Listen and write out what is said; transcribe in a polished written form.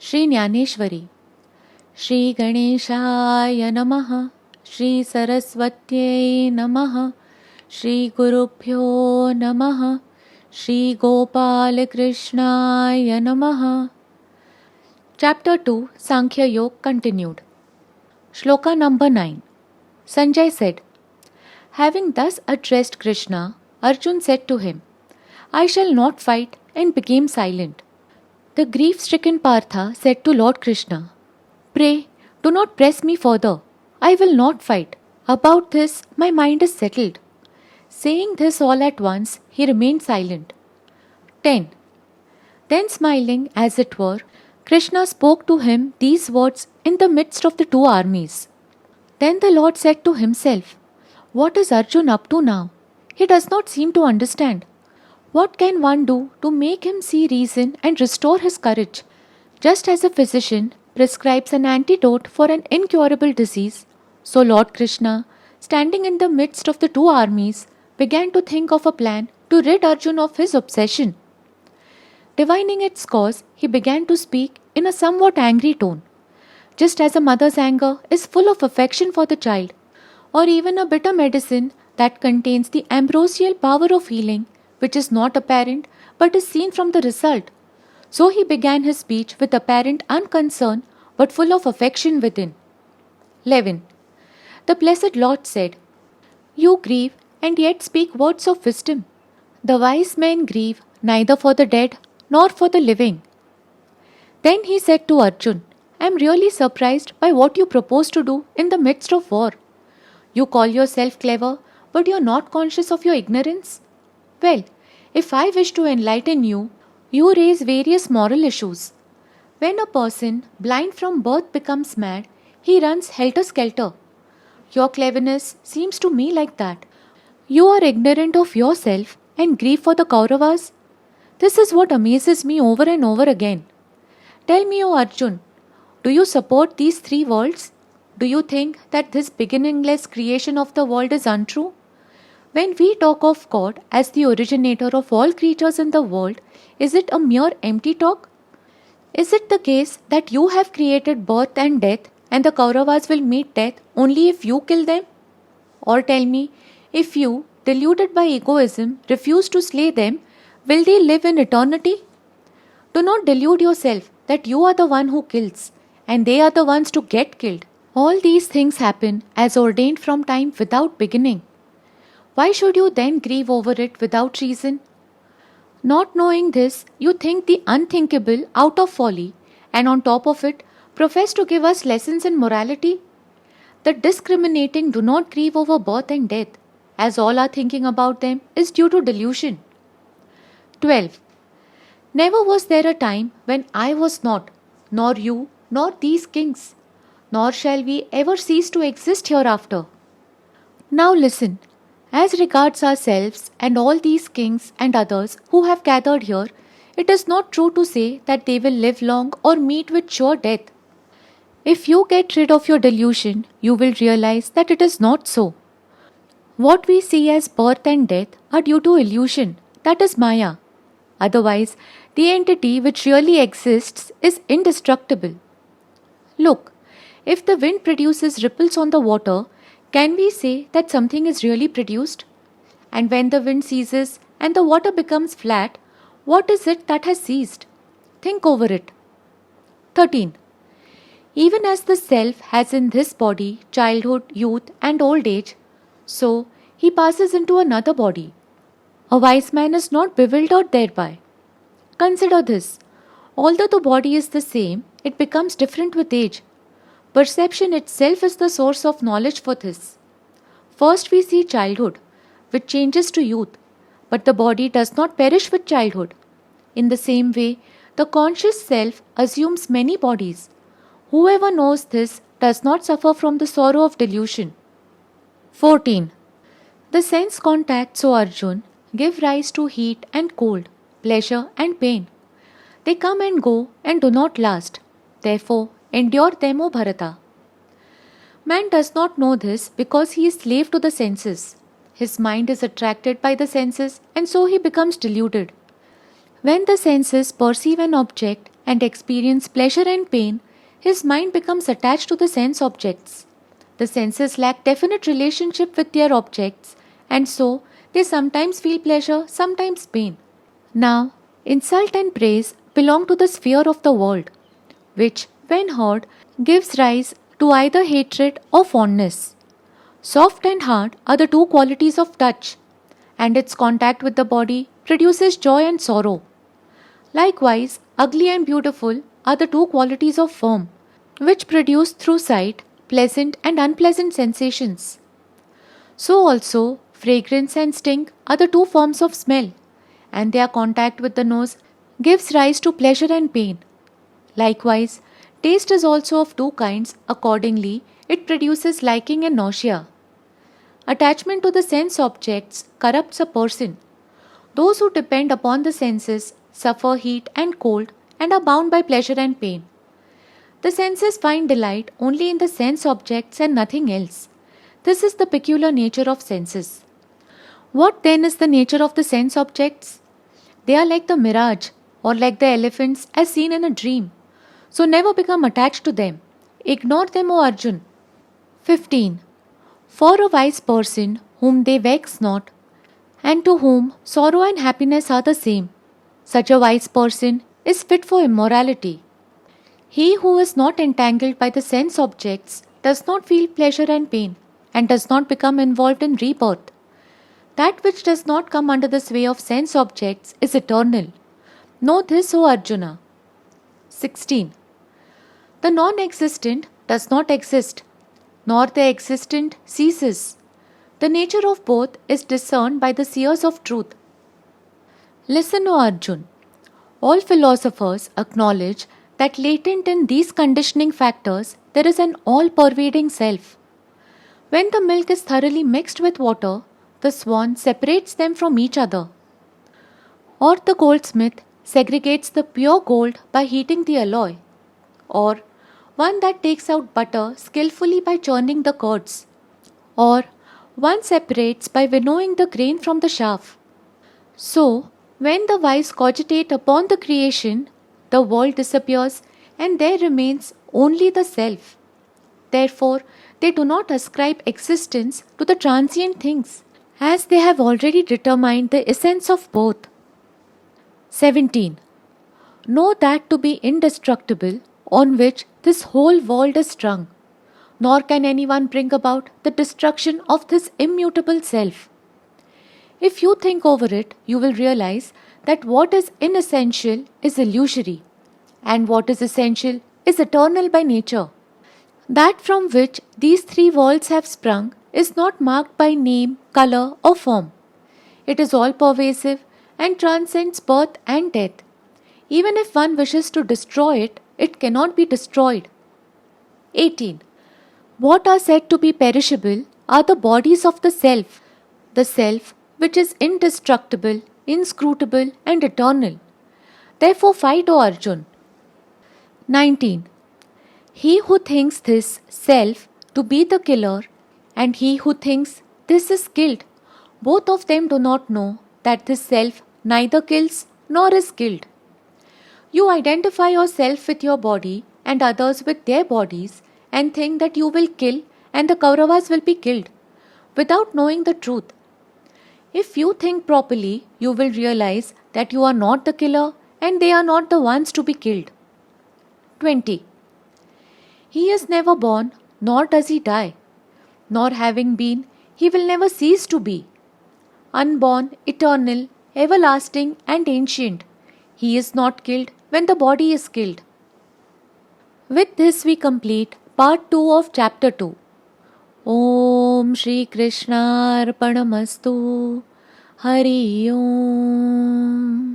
श्री ज्ञानेश्वरी। श्री गणेशाय नमः। श्री सरस्वत्यै नमः। श्री गुरुभ्यो नमः। श्री गोपाल कृष्णाय नमः। Chapter 2 Sankhya Yoga continued. Shloka number 9. Sanjay said, having thus addressed Krishna, Arjun said to him, I shall not fight, and became silent. The grief-stricken Partha said to Lord Krishna, pray, do not press me further. I will not fight. About this, my mind is settled. Saying this all at once, he remained silent. 10. Then smiling, as it were, Krishna spoke to him these words in the midst of the two armies. Then the Lord said to himself, what is Arjun up to now? He does not seem to understand. What can one do to make him see reason and restore his courage? Just as a physician prescribes an antidote for an incurable disease, so Lord Krishna, standing in the midst of the two armies, began to think of a plan to rid Arjun of his obsession. Divining its cause, he began to speak in a somewhat angry tone. Just as a mother's anger is full of affection for the child, or even a bitter medicine that contains the ambrosial power of healing, which is not apparent but is seen from the result. So he began his speech with apparent unconcern but full of affection within. 11. The Blessed Lord said, you grieve and yet speak words of wisdom. The wise men grieve neither for the dead nor for the living. Then he said to Arjun, I am really surprised by what you propose to do in the midst of war. You call yourself clever, but you are not conscious of your ignorance. Well, if I wish to enlighten you, you raise various moral issues. When a person, blind from birth, becomes mad, he runs helter-skelter. Your cleverness seems to me like that. You are ignorant of yourself and grieve for the Kauravas. This is what amazes me over and over again. Tell me, O Arjun, do you support these three worlds? Do you think that this beginningless creation of the world is untrue? When we talk of God as the originator of all creatures in the world, is it a mere empty talk? Is it the case that you have created birth and death and the Kauravas will meet death only if you kill them? Or tell me, if you, deluded by egoism, refuse to slay them, will they live in eternity? Do not delude yourself that you are the one who kills and they are the ones to get killed. All these things happen as ordained from time without beginning. Why should you then grieve over it without reason? Not knowing this, you think the unthinkable out of folly, and on top of it, profess to give us lessons in morality. The discriminating do not grieve over birth and death, as all our thinking about them is due to delusion. 12. Never was there a time when I was not, nor you, nor these kings, nor shall we ever cease to exist hereafter. Now listen. As regards ourselves and all these kings and others who have gathered here, it is not true to say that they will live long or meet with sure death. If you get rid of your delusion, you will realize that it is not so. What we see as birth and death are due to illusion, that is Maya. Otherwise, the entity which really exists is indestructible. Look, if the wind produces ripples on the water, can we say that something is really produced? And when the wind ceases and the water becomes flat, what is it that has ceased? Think over it. 13. Even as the self has in this body childhood, youth and old age, so he passes into another body. A wise man is not bewildered thereby. Consider this. Although the body is the same, it becomes different with age. Perception itself is the source of knowledge for this. First we see childhood, which changes to youth, but the body does not perish with childhood. In the same way, the conscious self assumes many bodies. Whoever knows this does not suffer from the sorrow of delusion. 14. The sense contacts, O Arjun, give rise to heat and cold, pleasure and pain. They come and go and do not last. Therefore, endure them, O Bharata. Man does not know this because he is slave to the senses. His mind is attracted by the senses and so he becomes deluded. When the senses perceive an object and experience pleasure and pain, his mind becomes attached to the sense objects. The senses lack definite relationship with their objects, and so they sometimes feel pleasure, sometimes pain. Now, insult and praise belong to the sphere of the world, which, when heard, gives rise to either hatred or fondness. Soft and hard are the two qualities of touch, and its contact with the body produces joy and sorrow. Likewise, ugly and beautiful are the two qualities of form, which produce through sight pleasant and unpleasant sensations. So also, fragrance and stink are the two forms of smell, and their contact with the nose gives rise to pleasure and pain. Likewise, taste is also of two kinds, accordingly, it produces liking and nausea. Attachment to the sense objects corrupts a person. Those who depend upon the senses suffer heat and cold and are bound by pleasure and pain. The senses find delight only in the sense objects and nothing else. This is the peculiar nature of senses. What then is the nature of the sense objects? They are like the mirage or like the elephants as seen in a dream. So never become attached to them. Ignore them, O Arjun. 15. For a wise person whom they vex not, and to whom sorrow and happiness are the same, such a wise person is fit for immorality. He who is not entangled by the sense objects does not feel pleasure and pain, and does not become involved in rebirth. That which does not come under the sway of sense objects is eternal. Know this, O Arjuna. 16. The non-existent does not exist, nor the existent ceases. The nature of both is discerned by the seers of truth. Listen, O Arjun. All philosophers acknowledge that latent in these conditioning factors there is an all-pervading self. When the milk is thoroughly mixed with water, the swan separates them from each other. Or the goldsmith segregates the pure gold by heating the alloy. Or one that takes out butter skillfully by churning the curds. Or one separates by winnowing the grain from the chaff. So, when the wise cogitate upon the creation, the world disappears and there remains only the self. Therefore, they do not ascribe existence to the transient things, as they have already determined the essence of both. 17. Know that to be indestructible, on which this whole world is strung, nor can anyone bring about the destruction of this immutable self. If you think over it, you will realize that what is inessential is illusory, and what is essential is eternal by nature. That from which these three worlds have sprung is not marked by name, color, or form. It is all pervasive and transcends birth and death. Even if one wishes to destroy it, it cannot be destroyed. 18. What are said to be perishable are the bodies of the self which is indestructible, inscrutable, and eternal. Therefore fight, O Arjun. 19. He who thinks this self to be the killer and he who thinks this is killed, both of them do not know that this self neither kills nor is killed. You identify yourself with your body and others with their bodies and think that you will kill and the Kauravas will be killed, without knowing the truth. If you think properly, you will realize that you are not the killer and they are not the ones to be killed. 20. He is never born, nor does he die, nor having been, he will never cease to be. Unborn, eternal, everlasting, and ancient, he is not killed when the body is killed. With this we complete part 2 of chapter 2. Om Shri Krishna Arpanamastu. Hari Om.